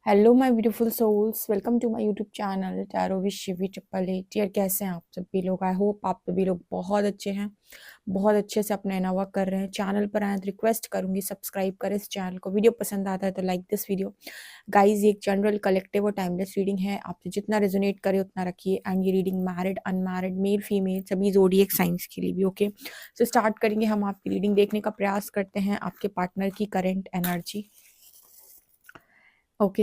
Hello my beautiful souls, welcome to my YouTube channel tarot with Shivi triple eight. यार कैसे हैं आप सभी लोग? आई होप आप सभी लोग बहुत अच्छे हैं, बहुत अच्छे से अपना इनर वर्क कर रहे हैं। चैनल पर आए तो रिक्वेस्ट करूंगी सब्सक्राइब करें इस चैनल को। वीडियो पसंद आता है तो लाइक दिस वीडियो। गाइज ये एक जनरल कलेक्टिव और टाइमलेस रीडिंग है, आपसे जितना रेजोनेट करे उतना रखिए। एंड ये reading married unmarried male female सभी जोडिएक साइंस के लिए भी ओके। सो स्टार्ट करेंगे। हम आपकी रीडिंग देखने का प्रयास करते हैं आपके पार्टनर की करेंट एनर्जी। ओके,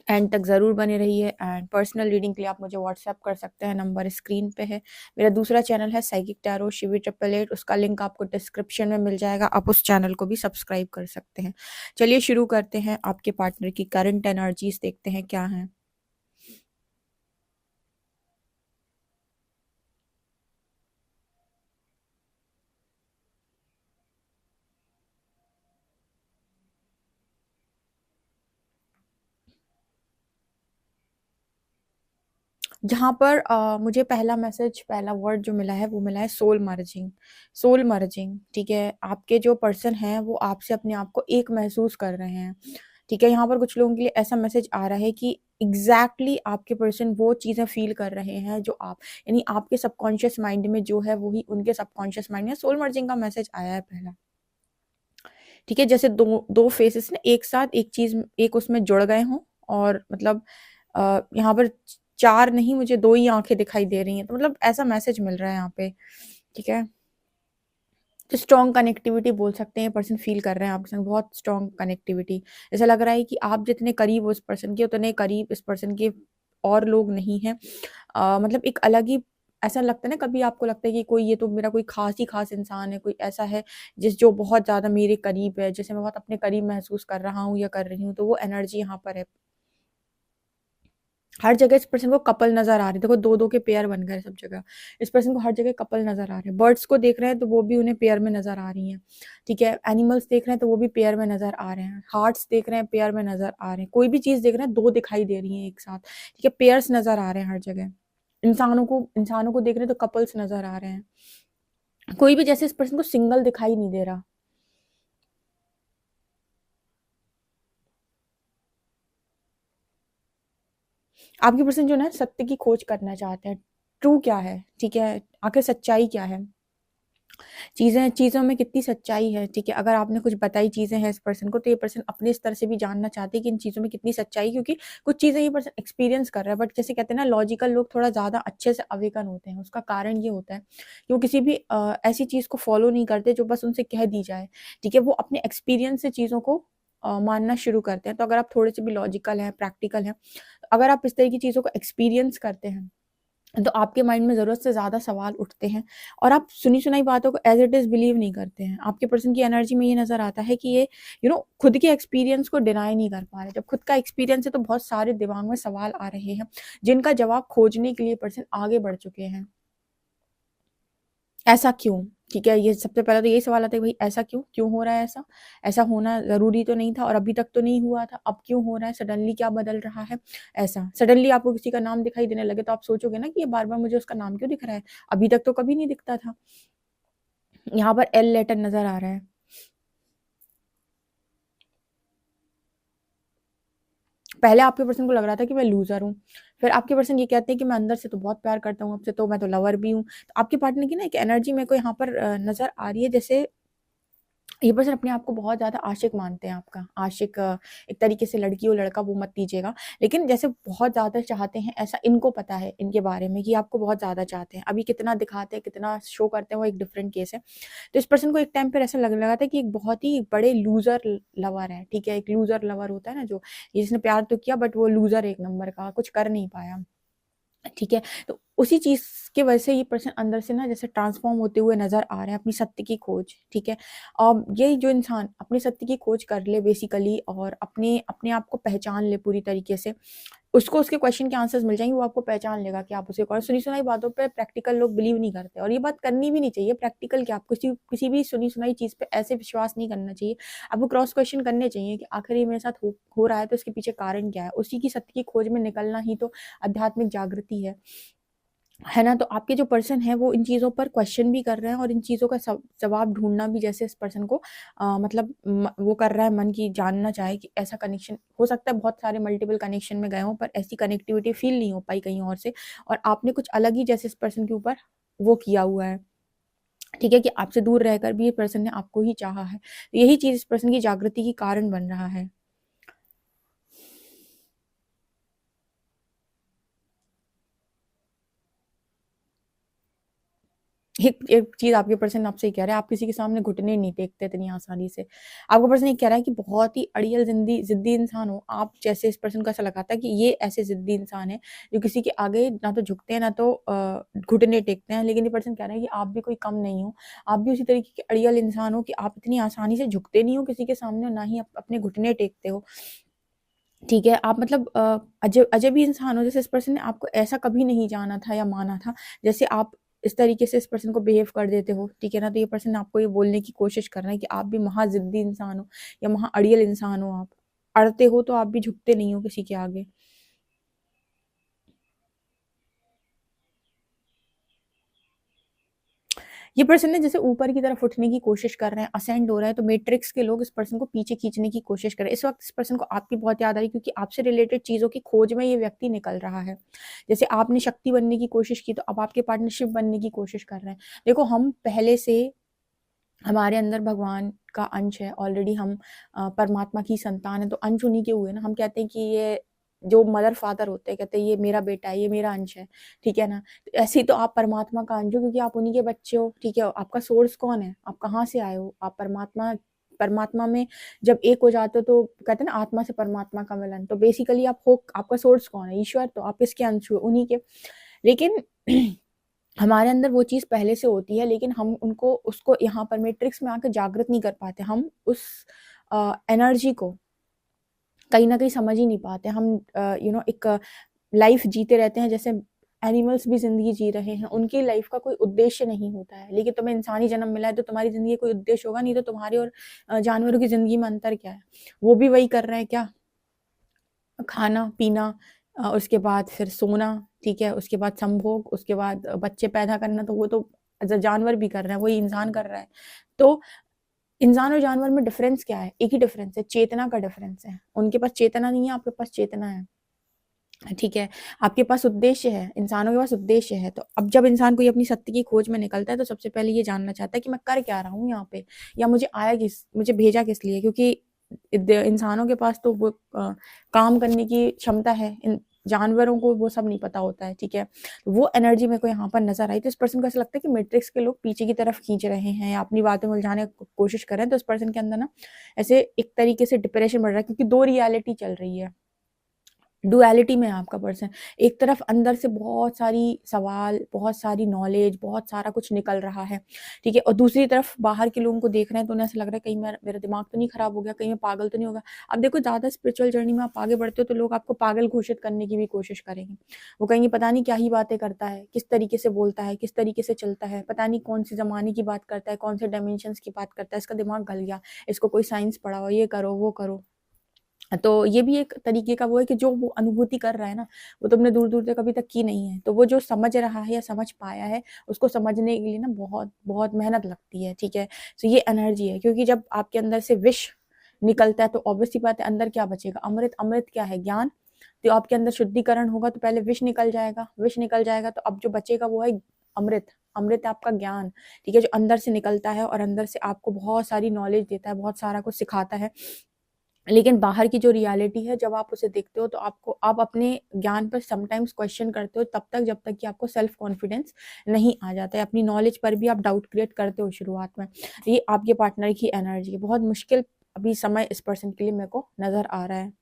एंड तक ज़रूर बने रहिए। एंड पर्सनल रीडिंग के लिए आप मुझे व्हाट्सएप कर सकते हैं, नंबर स्क्रीन पे है। मेरा दूसरा चैनल है psychic tarot Shivi triple eight, उसका लिंक आपको डिस्क्रिप्शन में मिल जाएगा, आप उस चैनल को भी सब्सक्राइब कर सकते हैं। चलिए शुरू करते हैं। आपके पार्टनर की करंट एनर्जीज देखते हैं क्या है। यहाँ पर मुझे पहला मैसेज, पहला वर्ड जो मिला है वो मिला है सोल मर्जिंग। सोल मर्जिंग, ठीक है। आपके जो पर्सन हैं वो आपसे अपने आप को एक महसूस कर रहे हैं, ठीक है। यहाँ पर कुछ लोगों के लिए ऐसा मैसेज आ रहा है कि एग्जैक्टली आपके पर्सन वो चीज़ें फील कर रहे हैं जो आप, यानी आपके सबकॉन्शियस माइंड में जो है वही उनके सबकॉन्शियस माइंड में। सोल मर्जिंग का मैसेज आया है पहला, ठीक है। जैसे दो दो फेसेस ने एक साथ एक चीज, एक उसमें जुड़ गए हों। और मतलब यहाँ पर चार नहीं, मुझे दो ही आंखें दिखाई दे रही हैं, तो मतलब ऐसा मैसेज मिल रहा है यहाँ पे, ठीक है। तो स्ट्रॉन्ग कनेक्टिविटी बोल सकते हैं, पर्सन फील कर रहे हैं आपके संग बहुत स्ट्रॉन्ग कनेक्टिविटी। ऐसा लग रहा है कि आप जितने करीब हो इस पर्सन के, उतने करीब इस पर्सन के और लोग नहीं हैं। मतलब एक अलग ही ऐसा लगता है ना, कभी आपको लगता है कि कोई, ये तो मेरा कोई खास ही खास इंसान है, कोई ऐसा है जिस जो बहुत ज़्यादा मेरे करीब है, जैसे मैं बहुत अपने करीब महसूस कर रहा हूँ या कर रही हूँ, तो वो एनर्जी यहाँ पर है। हर जगह इस पर्सन को कपल नजर आ रहे हैं, देखो दो दो के पेयर बन गए सब जगह। इस पर्सन को हर जगह कपल नजर आ रहे हैं। बर्ड्स को देख रहे हैं तो वो भी उन्हें पेयर में नजर आ रही हैं, ठीक है। एनिमल्स देख रहे हैं तो वो भी पेयर में नजर आ रहे हैं। हार्ट्स देख रहे हैं, पेयर में नजर आ रहे हैं। कोई भी चीज देख रहे हैं, दो दिखाई दे रही है एक साथ, ठीक है। पेयर्स नजर आ रहे हैं हर जगह। इंसानों को देख रहे हैं तो कपल्स नजर आ रहे हैं। कोई भी जैसे इस पर्सन को सिंगल दिखाई नहीं दे रहा। आपके पर्सन जो ना सत्य की खोज करना चाहते हैं, ट्रू क्या है, ठीक है, आखिर सच्चाई क्या है, चीजें चीजों में कितनी सच्चाई है, ठीक है। अगर आपने कुछ बताई चीजें हैं इस पर्सन को, तो ये पर्सन अपने स्तर से भी जानना चाहते हैं कि इन चीजों में कितनी सच्चाई, क्योंकि कुछ चीजें ये पर्सन एक्सपीरियंस कर रहा है। बट जैसे कहते हैं ना, लॉजिकल लोग थोड़ा ज्यादा अच्छे से अवेकन होते हैं, उसका कारण ये होता है कि वो किसी भी ऐसी चीज को फॉलो नहीं करते जो बस उनसे कह दी जाए, ठीक है। वो अपने एक्सपीरियंस से चीजों को मानना शुरू करते हैं। तो अगर आप थोड़े से भी लॉजिकल हैं, प्रैक्टिकल हैं, अगर आप इस तरह की चीजों को एक्सपीरियंस करते हैं, तो आपके माइंड में ज़रूरत से ज़्यादा सवाल उठते हैं और आप सुनी सुनाई बातों को एज इट इज़ बिलीव नहीं करते हैं। आपके पर्सन की एनर्जी में ये नज़र आता है कि ये खुद के एक्सपीरियंस को डिनाई नहीं कर पा रहे। जब खुद का एक्सपीरियंस है तो बहुत सारे दिमाग में सवाल आ रहे हैं जिनका जवाब खोजने के लिए पर्सन आगे बढ़ चुके हैं। ऐसा क्यों, ठीक है। ये सबसे पहले तो यही सवाल आता है, भाई ऐसा क्यों, क्यों हो रहा है ऐसा? ऐसा होना ज़रूरी तो नहीं था और अभी तक तो नहीं हुआ था, अब क्यों हो रहा है? सडनली क्या बदल रहा है? ऐसा सडनली आपको किसी का नाम दिखाई देने लगे तो आप सोचोगे ना कि ये बार-बार मुझे उसका नाम क्यों दिख रहा है? अभी तक तो कभी नहीं दिखता था। यहाँ पर एल लेटर नज़र आ रहा है। पहले आपके पर्सन को लग रहा था कि मैं लूज़र हूँ, फिर आपके पर्सन ये कहते हैं कि मैं अंदर से तो बहुत प्यार करता हूँ आपसे, तो मैं तो लवर भी हूँ। तो आपके पार्टनर की ना एक एनर्जी मेरे को यहाँ पर नज़र आ रही है, जैसे ये पर्सन अपने आप को बहुत ज़्यादा आशिक मानते हैं आपका। आशिक एक तरीके से लड़की हो लड़का वो मत लीजिएगा, लेकिन जैसे बहुत ज़्यादा चाहते हैं, ऐसा इनको पता है इनके बारे में कि आपको बहुत ज़्यादा चाहते हैं। अभी कितना दिखाते हैं, कितना शो करते हैं, वो एक डिफरेंट केस है। तो इस पर्सन को एक टाइम पर ऐसा लगने लगा था कि एक बहुत ही बड़े लूज़र लवर है, ठीक है। एक लूज़र लवर होता है ना, जो जिसने प्यार तो किया बट वो लूज़र एक नंबर का, कुछ कर नहीं पाया, ठीक है। तो उसी चीज़ की वजह से ये पर्सन अंदर से ना जैसे ट्रांसफ़ॉर्म होते हुए नज़र आ रहे हैं, अपनी सत्य की खोज, ठीक है। ये जो इंसान अपनी सत्य की खोज कर ले बेसिकली और अपने अपने आप को पहचान ले पूरी तरीके से, उसको उसके क्वेश्चन के आंसर्स मिल जाएँगे, वो आपको पहचान लेगा कि आप उसे कौन। सुनी-सुनाई बातों पे प्रैक्टिकल लोग बिलीव नहीं करते और ये बात करनी भी नहीं चाहिए। प्रैक्टिकल क्या, आप किसी किसी भी सुनी-सुनाई चीज़ पे ऐसे विश्वास नहीं करना चाहिए। आपको क्रॉस क्वेश्चन करने चाहिए कि आखिर ये मेरे साथ हो रहा है तो इसके पीछे कारण क्या है? उसी की सत्य की खोज में निकलना ही तो आध्यात्मिक जागृति है। है ना? तो आपके जो पर्सन है वो इन चीज़ों पर क्वेश्चन भी कर रहे हैं और इन चीज़ों का जवाब ढूँढना भी जैसे इस पर्सन को मतलब वो कर रहा है मन की जानना चाहे कि ऐसा कनेक्शन हो सकता है बहुत सारे मल्टीपल कनेक्शन में गए हों पर ऐसी कनेक्टिविटी फ़ील नहीं हो पाई कहीं और से और आपने कुछ अलग ही जैसे इस पर्सन के ऊपर वो किया हुआ है। ठीक है? कि आपसे दूर रहकर भी ये पर्सन ने आपको ही चाहा है। तो यही चीज़ इस पर्सन की जागृति की कारण बन रहा है। एक एक चीज़ आपके पर्सन आपसे ये कह रहा है, आप किसी के सामने घुटने नहीं टेकते इतनी आसानी से। आपका पर्सन ये कह रहा है कि बहुत ही अड़ियल ज़िद्दी इंसान हो आप, जैसे इस पर्सन को ऐसा लगाता है कि ये ऐसे ज़िद्दी इंसान है, जो किसी के आगे ना तो झुकते हैं, ना तो घुटने टेकते हैं। लेकिन ये पर्सन कह रहा है कि आप भी कोई कम नहीं हो, आप भी उसी तरीके के अड़ियल इंसान हो कि आप इतनी आसानी से झुकते नहीं हो किसी के सामने और ना ही अपने घुटने टेकते हो। ठीक है? आप मतलब अजब ही इंसान हो, जैसे इस पर्सन ने आपको ऐसा कभी नहीं जाना था या माना था, जैसे आप इस तरीके से इस पर्सन को बिहेव कर देते हो, ठीक है ना? तो ये पर्सन आपको ये बोलने की कोशिश कर रहा है कि आप भी महा ज़िद्दी इंसान हो या महा अड़ियल इंसान हो आप। अड़ते हो तो आप भी झुकते नहीं हो किसी के आगे। ये पर्सन ना जैसे ऊपर की तरफ उठने की कोशिश कर रहे हैं, असेंड हो रहा है, तो मैट्रिक्स के लोग इस पर्सन को पीछे खींचने की कोशिश कर रहे हैं। इस वक़्त इस पर्सन को आपकी बहुत याद आ रही है क्योंकि आपसे रिलेटेड चीज़ों की खोज में ये व्यक्ति निकल रहा है। जैसे आपने शक्ति बनने की कोशिश की, तो अब आपके पार्टनरशिप बनने की कोशिश कर रहे हैं। देखो, हम पहले से हमारे अंदर भगवान का अंश है, ऑलरेडी हम परमात्मा की संतान है, तो अंश उन्हीं के हुए ना। हम कहते हैं कि ये जो मदर फादर होते हैं, कहते हैं ये मेरा बेटा है, ये मेरा अंश है, ठीक है ना? तो ऐसे ही तो आप परमात्मा का अंश हो क्योंकि आप उन्हीं के बच्चे हो, ठीक है? आपका सोर्स कौन है? आप कहाँ से आए हो? आप परमात्मा परमात्मा में जब एक हो जाते हो तो कहते हैं ना आत्मा से परमात्मा का मिलन, तो बेसिकली आप हो, आपका सोर्स कौन है? ईश्वर, तो आप किसके अंश हुए? उन्हीं के। लेकिन हमारे अंदर वो चीज़ पहले से होती है, लेकिन हम उनको उसको यहाँ पर मैट्रिक्स में आके जागृत नहीं कर पाते। हम उस एनर्जी को कहीं न कहीं समझ ही नहीं पाते। हम एक लाइफ़ जीते रहते हैं जैसे एनिमल्स भी ज़िंदगी जी रहे हैं, उनकी लाइफ़ का कोई उद्देश्य नहीं होता है। लेकिन तुम्हें इंसानी जन्म मिला है तो तुम्हारी ज़िंदगी का कोई उद्देश्य होगा, नहीं तो तुम्हारे और जानवरों की ज़िंदगी में अंतर क्या है? वो भी वही कर रहे हैं क्या? खाना-पीना, उसके बाद फिर सोना, ठीक है? उसके बाद संभोग, उसके बाद बच्चे पैदा करना, तो वो तो जानवर भी कर रहे हैं, वही इंसान कर रहा है। तो इंसान और जानवर में डिफ़रेंस क्या है? एक ही डिफ़रेंस है, चेतना का डिफ़रेंस है। उनके पास चेतना नहीं है, आपके पास चेतना है। ठीक है? आपके पास उद्देश्य है, इंसानों के पास उद्देश्य है। तो अब जब इंसान कोई अपनी सत्य की खोज में निकलता है, तो सबसे पहले ये जानना चाहता है कि मैं कर क्या रहा हूँ यहाँ पे? या मुझे भेजा किस लिए? क्योंकि इंसानों के पास तो वो काम करने की क्षमता है, जानवरों को वो सब नहीं पता होता है, ठीक है? वो एनर्जी मेरे को यहाँ पर नज़र आई, तो इस पर्सन को ऐसा लगता है कि मैट्रिक्स के लोग पीछे की तरफ खींच रहे हैं या अपनी बातों में उलझाने की कोशिश कर रहे हैं, तो इस पर्सन के अंदर ना ऐसे एक तरीके से डिप्रेशन बढ़ रहा है क्योंकि 2 रियलिटी चल रही है। डुअलिटी में है आपका पर्सन। एक तरफ अंदर से बहुत सारी सवाल, बहुत सारी नॉलेज, बहुत सारा कुछ निकल रहा है, ठीक है? और दूसरी तरफ बाहर के लोगों को देख रहे हैं तो उन्हें ऐसा लग रहा है कहीं मेरा दिमाग तो नहीं खराब हो गया, कहीं मैं पागल तो नहीं हो गया। अब देखो, ज़्यादा स्पिरिचुअल जर्नी में आप आगे बढ़ते हो तो लोग आपको पागल घोषित करने की भी कोशिश करेंगे। वो कहेंगे पता नहीं क्या ही बातें करता है, किस तरीके से बोलता है, किस तरीके से चलता है, पता नहीं कौन-सी ज़माने की बात करता है, कौन से डायमेंशन्स की बात करता है, इसका दिमाग गल गया, इसको कोई साइंस पढ़ा हो, ये करो, वो करो। तो ये भी एक तरीके का वो है कि जो वो अनुभूति कर रहा है ना, वो तुमने दूर-दूर तक अभी तक की नहीं है। तो वो जो समझ रहा है या समझ पाया है, उसको समझने के लिए ना बहुत मेहनत लगती है, ठीक है? तो ये एनर्जी है क्योंकि जब आपके अंदर से विष निकलता है तो ऑब्वियस सी बात है अंदर क्या बचेगा? अमृत। अमृत क्या है? ज्ञान। तो आपके अंदर शुद्धिकरण होगा तो पहले विष निकल जाएगा, विष निकल जाएगा तो अब जो बचेगा वो है अमृत। अमृत है आपका ज्ञान, ठीक है? जो अंदर से निकलता है और अंदर से आपको बहुत सारी नॉलेज देता है, बहुत सारा कुछ सिखाता है। लेकिन बाहर की जो रियलिटी है जब आप उसे देखते हो तो आप अपने ज्ञान पर समटाइम्स क्वेश्चन करते हो तब तक जब तक कि आपको सेल्फ कॉन्फिडेंस नहीं आ जाता है। अपनी नॉलेज पर भी आप डाउट क्रिएट करते हो शुरुआत में। ये आपके पार्टनर की एनर्जी है। बहुत मुश्किल अभी समय इस पर्सन के लिए मेरे को नज़र आ रहा है।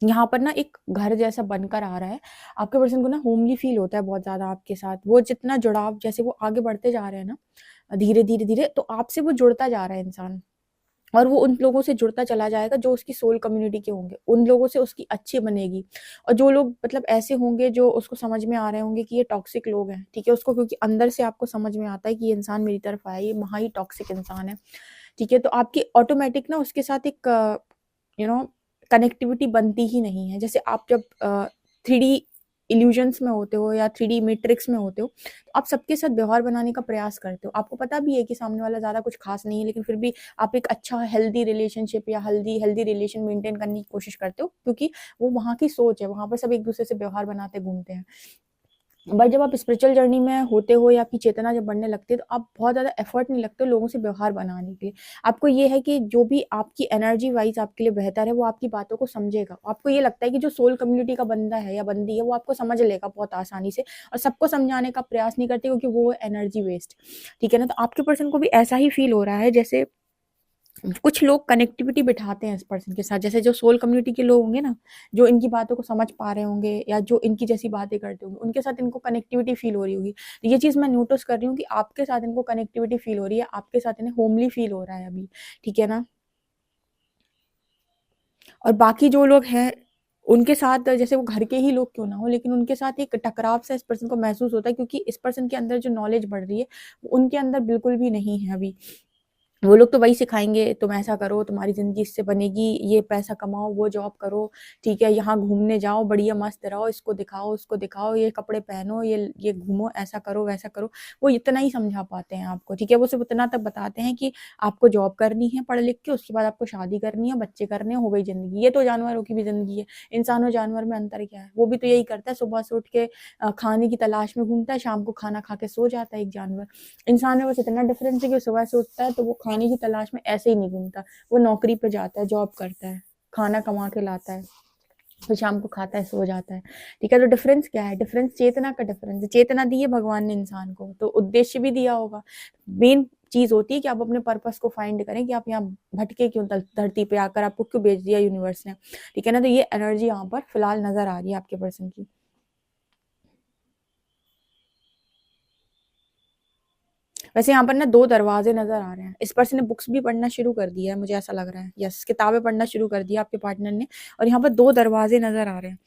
यहाँ पर ना एक घर जैसा बनकर आ रहा है। आपके पर्सन को ना होमली फ़ील होता है बहुत ज़्यादा आपके साथ। वो जितना जुड़ाव जैसे वो आगे बढ़ते जा रहे हैं ना, धीरे, धीरे, धीरे तो आपसे वो जुड़ता जा रहा है इंसान। और वो उन लोगों से जुड़ता चला जाएगा जो उसकी सोल कम्युनिटी के होंगे। उन लोगों से उसकी अच्छी बनेगी। और जो लोग मतलब ऐसे होंगे जो उसको समझ में आ रहे होंगे कि ये टॉक्सिक लोग हैं, ठीक है? उसको क्योंकि अंदर से आपको समझ में आता है कि ये इंसान मेरी तरफ आया है, ये महा ही टॉक्सिक इंसान है, ठीक है? तो आपकी ऑटोमैटिक ना उसके साथ एक यू नो कनेक्टिविटी बनती ही नहीं है। जैसे आप जब 3D इल्यूजन्स में होते हो या 3D मैट्रिक्स में होते हो, तो आप सबके साथ व्यवहार बनाने का प्रयास करते हो। आपको पता भी है कि सामने वाला ज़्यादा कुछ ख़ास नहीं है, लेकिन फिर भी आप एक अच्छा हेल्दी रिलेशनशिप या हेल्दी रिलेशन मेंटेन करने की कोशिश करते हो, क्योंकि वो वहाँ की सोच है, वहाँ पर सब एक-दूसरे से व्यवहार बनाते घूमते हैं। बट जब आप स्पिरिचुअल जर्नी में होते हो या आपकी चेतना जब बढ़ने लगती है, तो आप बहुत ज़्यादा एफर्ट नहीं लगते लोगों से व्यवहार बनाने के लिए। आपको ये है कि जो भी आपकी एनर्जी वाइज़ आपके लिए बेहतर है, वो आपकी बातों को समझेगा। आपको ये लगता है कि जो सोल कम्युनिटी का बंदा है या बंदी है, वो आपको समझ लेगा बहुत आसानी से और सबको समझाने का प्रयास नहीं करते क्योंकि वो है एनर्जी वेस्ट, ठीक है ना? तो आपके पर्सन को भी ऐसा ही फ़ील हो रहा है जैसे कुछ लोग कनेक्टिविटी बिठाते हैं इस पर्सन के साथ, जैसे जो सोल कम्युनिटी के लोग होंगे ना, जो इनकी बातों को समझ पा रहे होंगे या जो इनकी जैसी बातें करते होंगे, उनके साथ इनको कनेक्टिविटी फील हो रही होगी। तो ये चीज़ मैं नोटिस कर रही हूँ कि आपके साथ इनको कनेक्टिविटी फील हो रही है, आपके साथ इन्हें होमली फील हो रहा है अभी, ठीक है ना? और बाकी जो लोग हैं, उनके साथ जैसे वो घर के ही लोग क्यों ना हो, लेकिन उनके साथ एक टकराव सा इस पर्सन को महसूस होता है क्योंकि इस पर्सन के अंदर जो नॉलेज बढ़ रही है, वो उनके अंदर बिल्कुल भी नहीं है अभी। वो लोग तो वही सिखाएँगे, तुम ऐसा करो, तुम्हारी ज़िंदगी इससे बनेगी, ये पैसा कमाओ, वो जॉब करो, ठीक है? यहाँ घूमने जाओ, बढ़िया मस्त रहो, इसको दिखाओ, उसको दिखाओ, ये कपड़े पहनो, ये घूमो, ऐसा करो, वैसा करो। वो इतना ही समझा पाते हैं आपको, ठीक है? वो सिर्फ़ इतना तक बताते हैं कि आपको जॉब करनी है पढ़ लिख के, उसके बाद आपको शादी करनी है, बच्चे करने हैं, हो गई ज़िंदगी। ये तो जानवरों की भी ज़िंदगी है। इंसान और जानवर में अंतर क्या है? वो भी तो यही करता है, सुबह से उठ के खाने की तलाश में घूमता है, शाम को खाना खा के सो जाता है एक जानवर। इंसान में बस इतना डिफरेंस है कि सुबह से उठता है तो वो खाने की तलाश में ऐसे ही नहीं घूमता, वो नौकरी पे जाता है, जॉब करता है, खाना कमा के लाता है, फिर शाम को खाता है, सो जाता है, ठीक है? तो डिफरेंस क्या है? डिफरेंस चेतना का डिफरेंस है। चेतना दी है भगवान ने इंसान को, तो उद्देश्य भी दिया होगा। मेन चीज़ होती है कि आप अपने पर्पस को फाइंड करें कि आप यहाँ भटके क्यों धरती पे आकर, आपको क्यों भेज दिया यूनिवर्स ने, ठीक है ना? तो ये एनर्जी यहाँ पर फिलहाल नजर आ रही है आपके पर्सन की। वैसे यहाँ पर ना 2 दरवाज़े नज़र आ रहे हैं। इस पर्सन ने बुक्स भी पढ़ना शुरू कर दिया है, मुझे ऐसा लग रहा है। यस, किताबें पढ़ना शुरू कर दिया आपके पार्टनर ने और यहाँ पर 2 दरवाज़े नज़र आ रहे हैं।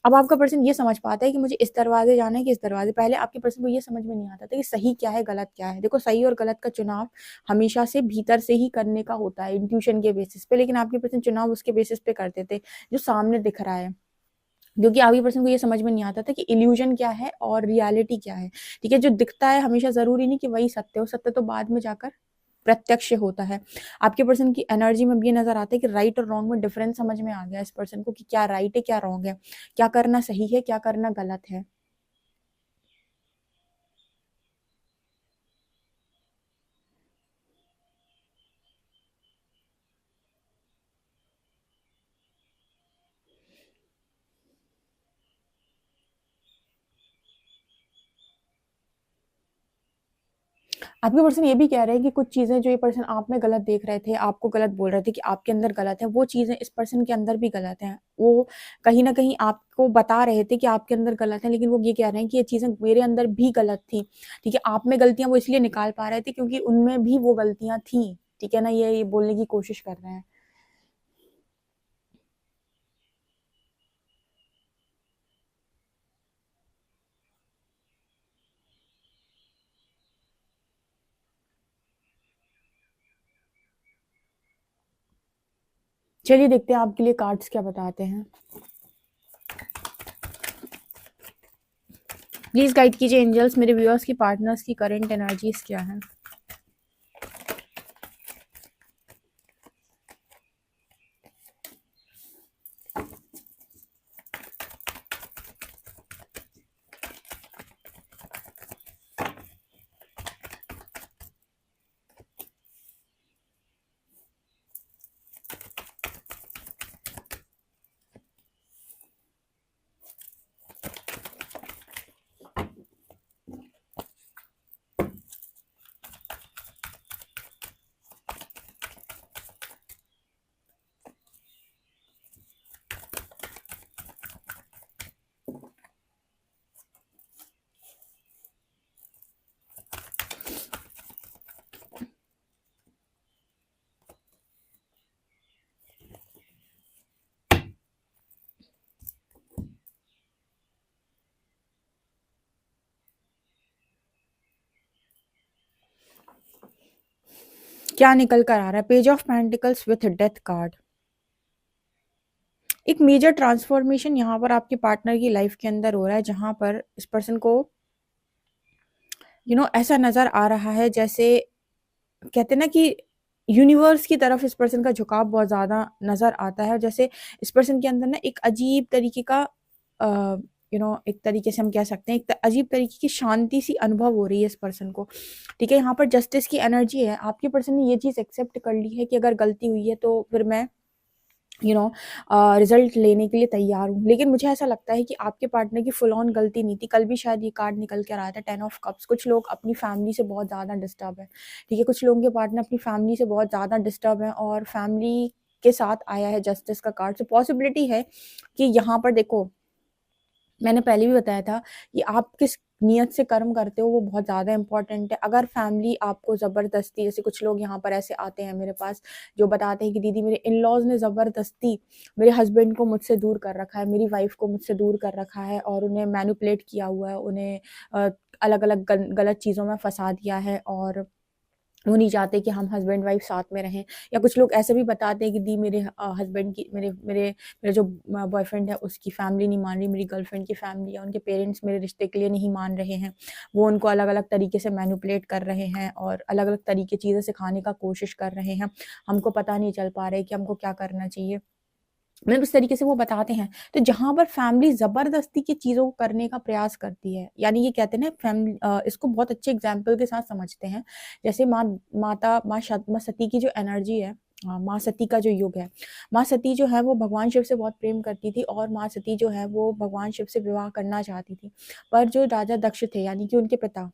अब आपका पर्सन ये समझ पाता है कि मुझे इस दरवाज़े जाना है कि इस दरवाज़े। पहले आपके पर्सन को ये समझ में नहीं आता था कि सही क्या है, गलत क्या है। देखो, सही और गलत का चुनाव हमेशा से भीतर से ही करने का होता है, इंट्यूशन के बेसिस पे, लेकिन आपके पर्सन चुनाव उसके बेसिस पे करते थे, जो सामने दिख रहा है। क्योंकि आगे पर्सन को ये समझ में नहीं आता था कि इल्यूजन क्या है और रियलिटी क्या है, ठीक है? जो दिखता है हमेशा ज़रूरी नहीं कि वही सत्य हो, सत्य तो बाद में जाकर प्रत्यक्ष होता है। आपके पर्सन की एनर्जी में भी ये नज़र आता है कि राइट और रॉन्ग में डिफरेंस समझ में आ गया इस पर्सन को कि क्या राइट है, क्या रॉन्ग है, क्या करना सही है, क्या करना गलत है। आपके पर्सन ये भी कह रहे हैं कि कुछ चीज़ें जो ये पर्सन आप में गलत देख रहे थे, आपको गलत बोल रहे थे कि आपके अंदर गलत है, वो चीज़ें इस पर्सन के अंदर भी गलत हैं। वो कहीं न कहीं आपको बता रहे थे कि आपके अंदर गलत है, लेकिन वो ये कह रहे हैं कि ये चीज़ें मेरे अंदर भी गलत थी, ठीक है? आप में गलतियाँ वो इसलिए निकाल पा रहे थे क्योंकि उनमें भी वो गलतियाँ थीं, ठीक है ना? ये बोलने की कोशिश कर रहे हैं। चलिए देखते हैं आपके लिए कार्ड्स क्या बताते हैं। प्लीज़ गाइड कीजिए एंजल्स, मेरे व्यूअर्स की पार्टनर्स की करंट एनर्जीज़ क्या हैं? क्या निकल कर आ रहा है? Page of pentacles with death card. एक मेजर ट्रांसफॉर्मेशन यहाँ पर आपके पार्टनर की लाइफ के अंदर हो रहा है, जहाँ पर इस पर्सन को ऐसा नज़र आ रहा है जैसे कहते हैं ना कि यूनिवर्स की तरफ इस पर्सन का झुकाव बहुत ज़्यादा नज़र आता है। जैसे इस पर्सन के अंदर ना एक अजीब तरीके का एक तरीके से हम कह सकते हैं एक अजीब तरीके की शांति सी अनुभव हो रही है इस पर्सन को। ठीक है, यहाँ पर जस्टिस की एनर्जी है। आपके पर्सन ने ये चीज़ एक्सेप्ट कर ली है कि अगर गलती हुई है तो फिर मैं रिजल्ट लेने के लिए तैयार हूँ। लेकिन मुझे ऐसा लगता है कि आपके पार्टनर की फुल ऑन गलती नहीं थी। कल भी शायद ये कार्ड निकल कर आया था, 10 ऑफ कप्स। कुछ लोग अपनी फैमिली से बहुत ज़्यादा डिस्टर्ब है। ठीक है, कुछ लोगों के पार्टनर अपनी फैमिली से बहुत ज़्यादा डिस्टर्ब है और फैमिली के साथ आया है जस्टिस का कार्ड। तो पॉसिबिलिटी है कि यहाँ पर देखो, मैंने पहले भी बताया था कि आप किस नियत से कर्म करते हो वो बहुत ज़्यादा इंपॉर्टेंट है। अगर फैमिली आपको ज़बरदस्ती, जैसे कुछ लोग यहाँ पर ऐसे आते हैं मेरे पास जो बताते हैं कि दीदी मेरे इन लॉज ने ज़बरदस्ती मेरे हस्बैंड को मुझसे दूर कर रखा है, मेरी वाइफ को मुझसे दूर कर रखा है और उन्हें मैनिपुलेट किया हुआ है, उन्हें अलग अलग गलत चीज़ों में फंसा दिया है और वो नहीं चाहते कि हम हस्बैंड वाइफ साथ में रहें। या कुछ लोग ऐसे भी बताते हैं कि दी मेरे हस्बैंड की मेरे मेरे मेरे जो बॉयफ्रेंड है उसकी फैमिली नहीं मान रही, मेरी गर्लफ्रेंड की फैमिली या उनके पेरेंट्स मेरे रिश्ते के लिए नहीं मान रहे हैं। वो उनको अलग अलग तरीके से मैनिपुलेट कर रहे हैं और अलग अलग तरीके चीज़ें सिखाने का कोशिश कर रहे हैं। हमको पता नहीं चल पा रहा है कि हमको क्या करना चाहिए। मतलब इस तरीके से वो बताते हैं। तो जहाँ पर फैमिली ज़बरदस्ती की चीज़ों को करने का प्रयास करती है, यानी ये कहते हैं ना फैमिली, इसको बहुत अच्छे एग्जाम्पल के साथ समझते हैं। जैसे माँ सती की जो एनर्जी है, माँ सती का जो युग है, माँ सती जो है वो भगवान शिव से बहुत प्रेम करती थी और माँ सती जो है वो भगवान शिव से विवाह करना चाहती थी। पर जो राजा दक्ष थे यानी कि उनके पिता,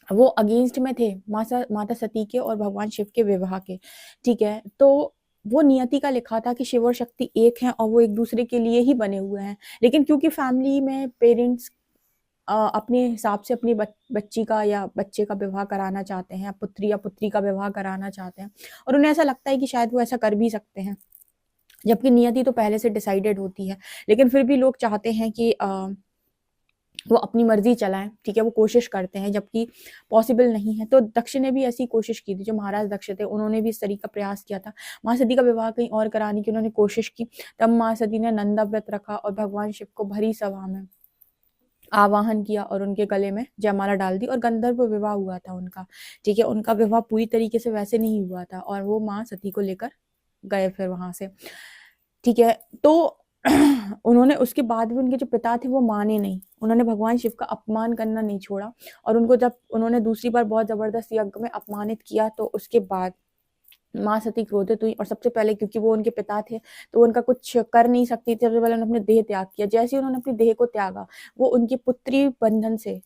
वो अगेंस्ट में थे माता सती के और भगवान शिव के विवाह के। ठीक है, तो वो नियति का लिखा था कि शिव और शक्ति एक हैं और वो एक दूसरे के लिए ही बने हुए हैं। लेकिन क्योंकि फैमिली में पेरेंट्स अपने हिसाब से अपनी बच्ची का या बच्चे का विवाह कराना चाहते हैं, या पुत्री का विवाह कराना चाहते हैं और उन्हें ऐसा लगता है कि शायद वो ऐसा कर भी सकते हैं, जबकि नियति तो पहले से डिसाइडेड होती है। लेकिन फिर भी लोग चाहते हैं कि वो अपनी मर्जी चलाएं। ठीक है, वो कोशिश करते हैं जबकि पॉसिबल नहीं है। तो दक्ष ने भी ऐसी कोशिश की थी, जो महाराज दक्ष थे उन्होंने भी इस तरीके का प्रयास किया था। माँ सती का विवाह कहीं और कराने की उन्होंने कोशिश की। तब माँ सती ने नंदा व्रत रखा और भगवान शिव को भरी सभा में आवाहन किया और उनके गले में जयमाला डाल दी और गंधर्व विवाह हुआ था उनका। ठीक है, उनका विवाह पूरी तरीके से वैसे नहीं हुआ था और वो माँ सती को लेकर गए फिर वहां से। ठीक है, तो उन्होंने उसके बाद भी उनके जो पिता थे वो माने नहीं, उन्होंने भगवान शिव का अपमान करना नहीं छोड़ा और उनको जब उन्होंने दूसरी बार बहुत जबरदस्त यज्ञ में अपमानित किया तो उसके बाद माँ सती क्रोधित हुई और सबसे पहले क्योंकि वो उनके पिता थे तो वो उनका कुछ कर नहीं सकती थी, सबसे पहले उन्होंने अपने देह त्याग किया। जैसे ही उन्होंने अपनी देह को त्यागा, वो उनकी पुत्री बंधन से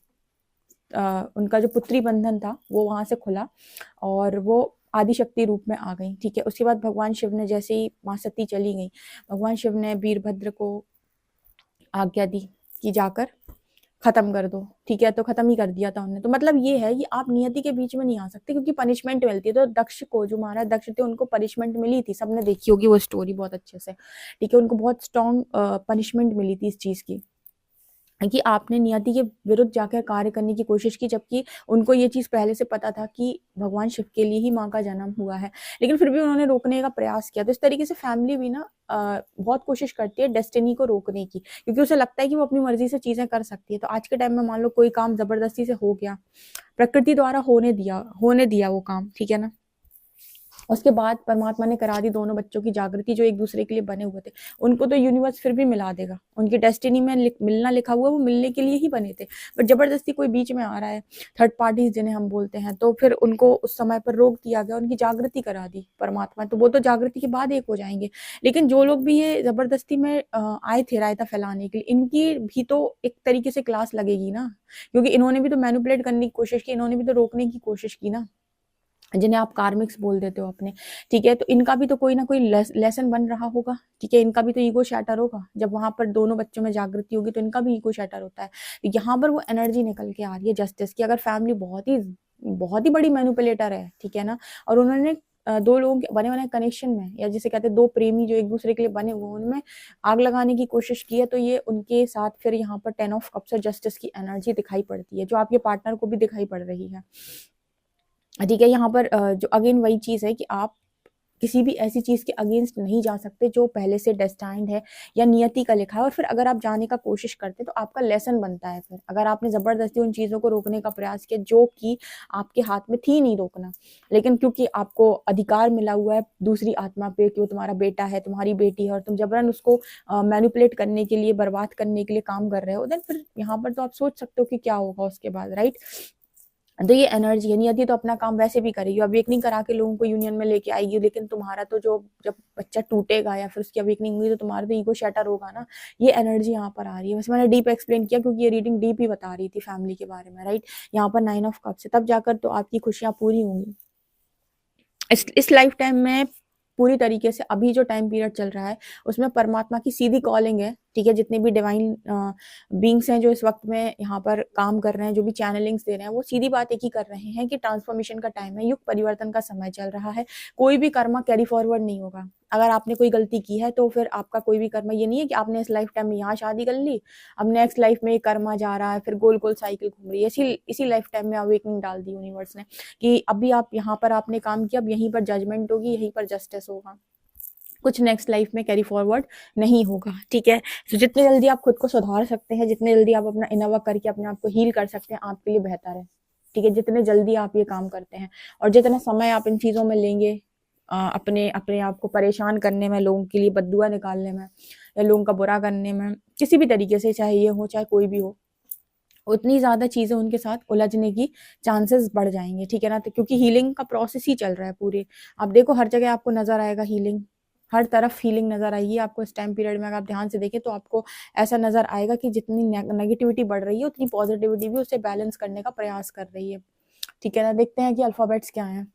उनका जो पुत्री बंधन था वो वहां से खुला और वो आदिशक्ति रूप में आ गई। ठीक है, उसके बाद भगवान शिव ने, जैसे ही माँ सती चली गई, भगवान शिव ने वीरभद्र को आज्ञा दी कि जाकर खत्म कर दो। ठीक है, तो खत्म ही कर दिया था उन्होंने। तो मतलब ये है कि आप नियति के बीच में नहीं आ सकते क्योंकि पनिशमेंट मिलती है। तो दक्ष को, जो महाराज दक्ष थे, उनको पनिशमेंट मिली थी, सबने देखी होगी वो स्टोरी बहुत अच्छे से। ठीक है, उनको बहुत स्ट्रॉन्ग पनिशमेंट मिली थी इस चीज की कि आपने नियति के विरुद्ध जाकर कार्य करने की कोशिश की, जबकि उनको ये चीज़ पहले से पता था कि भगवान शिव के लिए ही माँ का जन्म हुआ है। लेकिन फिर भी उन्होंने रोकने का प्रयास किया। तो इस तरीके से फैमिली भी ना बहुत कोशिश करती है डेस्टिनी को रोकने की, क्योंकि उसे लगता है कि वो अपनी मर्जी से चीज़ें कर सकती है। तो आज के टाइम में मान लो कोई काम जबरदस्ती से हो गया, प्रकृति द्वारा होने दिया वो काम, ठीक है ना, उसके बाद परमात्मा ने करा दी दोनों बच्चों की जागृति जो एक दूसरे के लिए बने हुए थे। उनको तो यूनिवर्स फिर भी मिला देगा, उनकी डेस्टिनी में मिलना लिखा हुआ, वो मिलने के लिए ही बने थे। बट जबरदस्ती कोई बीच में आ रहा है, थर्ड पार्टीज जिन्हें हम बोलते हैं, तो फिर उनको उस समय पर रोक दिया गया, उनकी जागृति करा दी परमात्मा। तो वो तो जागृति के बाद एक हो जाएंगे। लेकिन जो लोग भी ये जबरदस्ती में आए थे रायता फैलाने के लिए, इनकी भी तो एक तरीके से क्लास लगेगी ना, क्योंकि इन्होंने भी तो मैनिपुलेट करने की कोशिश की, इन्होंने भी तो रोकने की कोशिश की ना, जिन्हें आप कार्मिक्स बोल देते हो अपने। ठीक है, तो इनका भी तो कोई ना कोई लेसन बन रहा होगा। ठीक है, इनका भी तो ईगो शैटर होगा। जब वहां पर दोनों बच्चों में जागृति होगी तो इनका भी ईगो शैटर होता है। तो यहाँ पर वो एनर्जी निकल के आ रही है जस्टिस की। अगर फैमिली बहुत ही बड़ी मैनिपुलेटर है, ठीक है ना, और उन्होंने दो लोगों के बने बने कनेक्शन में, या जिसे कहते हैं दो प्रेमी जो एक दूसरे के लिए बने हुए, उनमें आग लगाने की कोशिश की है, तो ये उनके साथ फिर यहाँ पर 10 ऑफ कप्स और जस्टिस की एनर्जी दिखाई पड़ती है, जो आपके पार्टनर को भी दिखाई पड़ रही है। ठीक है। यहाँ पर जो अगेन वही चीज़ है कि आप किसी भी ऐसी चीज़ के अगेंस्ट नहीं जा सकते जो पहले से डेस्टाइन्ड है या नियति का लिखा है, और फिर अगर आप जाने का कोशिश करते हैं तो आपका लेसन बनता है। फिर अगर आपने ज़बरदस्ती उन चीज़ों को रोकने का प्रयास किया जो कि आपके हाथ में थी नहीं रोकना, लेकिन क्योंकि आपको अधिकार मिला हुआ है दूसरी आत्मा पे कि वो तुम्हारा बेटा है, तुम्हारी बेटी है, और तुम जबरन उसको मैनिपुलेट करने के लिए, बर्बाद करने के लिए काम कर रहे हो, देन फिर यहाँ पर तो आप सोच सकते हो कि क्या होगा उसके बाद, राइट। तो ये एनर्जी है। नियति तो अपना काम वैसे भी करेगी, अवेकनिंग करा के लोगों को यूनियन में लेके आएगी, लेकिन तुम्हारा तो जो जब बच्चा टूटेगा या फिर उसकी अवेकनिंग हुई तो तुम्हारा तो ईगो शैटर होगा ना। ये एनर्जी यहाँ पर आ रही है। वैसे मैंने डीप एक्सप्लेन किया क्योंकि ये रीडिंग डीप ही बता रही थी फैमिली के बारे में, राइट। यहाँ पर 9 ऑफ कप्स है, तब जाकर तो आपकी खुशियां पूरी होंगी इस लाइफ टाइम में पूरी तरीके से। अभी जो टाइम पीरियड चल रहा है उसमें परमात्मा की सीधी कॉलिंग है, ठीक है। जितने भी डिवाइन बींग्स हैं जो इस वक्त में यहाँ पर काम कर रहे हैं, जो भी चैनलिंग्स दे रहे हैं, वो सीधी बात एक ही कर रहे हैं कि ट्रांसफॉर्मेशन का टाइम है, युग परिवर्तन का समय चल रहा है। कोई भी कर्म कैरी फॉरवर्ड नहीं होगा। अगर आपने कोई गलती की है तो फिर आपका कोई भी कर्म ये नहीं है कि आपने इस लाइफ टाइम में यहाँ शादी कर ली, अब नेक्स्ट लाइफ में कर्मा जा रहा है, फिर गोल गोल साइकिल घूम रही है। इसी लाइफ टाइम में अवेकनिंग डाल दी यूनिवर्स ने कि अभी आप यहाँ पर आपने काम किया, अब यहीं पर जजमेंट होगी, यहीं पर जस्टिस होगा, कुछ नेक्स्ट लाइफ में कैरी फॉरवर्ड नहीं होगा, ठीक है। तो जितने जल्दी आप खुद को सुधार सकते हैं, जितने जल्दी आप अपना इनर वर्क करके अपने आप को हील कर सकते हैं, आपके लिए बेहतर है, ठीक है। जितने जल्दी आप ये काम करते हैं और जितना समय आप इन चीज़ों में लेंगे अपने अपने आप को परेशान करने में, लोगों के लिए बद्दुआ निकालने में या लोगों का बुरा करने में, किसी भी तरीके से, चाहे ये हो चाहे कोई भी हो, उतनी ज़्यादा चीज़ें उनके साथ उलझने की चांसेस बढ़ जाएंगे, ठीक है ना। तो क्योंकि हीलिंग का प्रोसेस ही चल रहा है पूरे, आप देखो हर जगह आपको नजर आएगा हीलिंग, हर तरफ हीलिंग नजर आएगी आपको इस टाइम पीरियड में। अगर आप ध्यान से देखें तो आपको ऐसा नजर आएगा कि जितनी नेगेटिविटी बढ़ रही है उतनी पॉजिटिविटी भी उसे बैलेंस करने का प्रयास कर रही है, ठीक है ना। देखते हैं कि अल्फाबेट्स क्या हैं।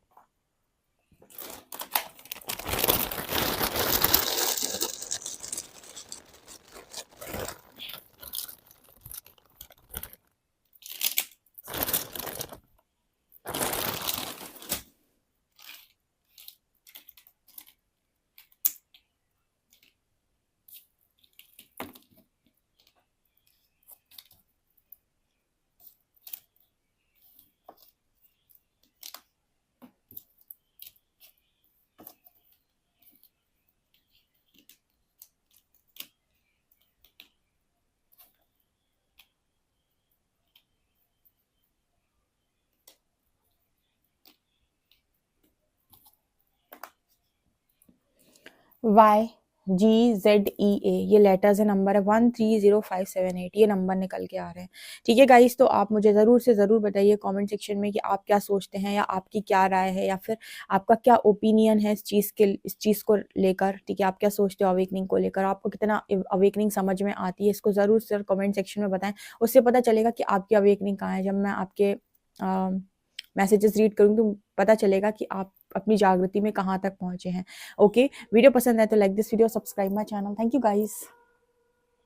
YGZEA ये लेटर्स है, नंबर है 130578, ये नंबर निकल के आ रहे हैं, ठीक है गाइस। तो आप मुझे ज़रूर से ज़रूर बताइए कमेंट सेक्शन में कि आप क्या सोचते हैं या आपकी क्या राय है या फिर आपका क्या ओपिनियन है इस चीज़ को लेकर, ठीक है। आप क्या सोचते हो अवेकनिंग को लेकर, आपको कितना अवेकनिंग समझ में आती है, इसको ज़रूर से कमेंट सेक्शन में बताएं। उससे पता चलेगा कि आपकी अवेकनिंग कहाँ है। जब मैं आपके मैसेजेस रीड करूँगी तो पता चलेगा कि आप अपनी जागृति में कहाँ तक पहुँचे हैं। ओके, वीडियो पसंद है तो like this video, subscribe my channel. Thank you guys.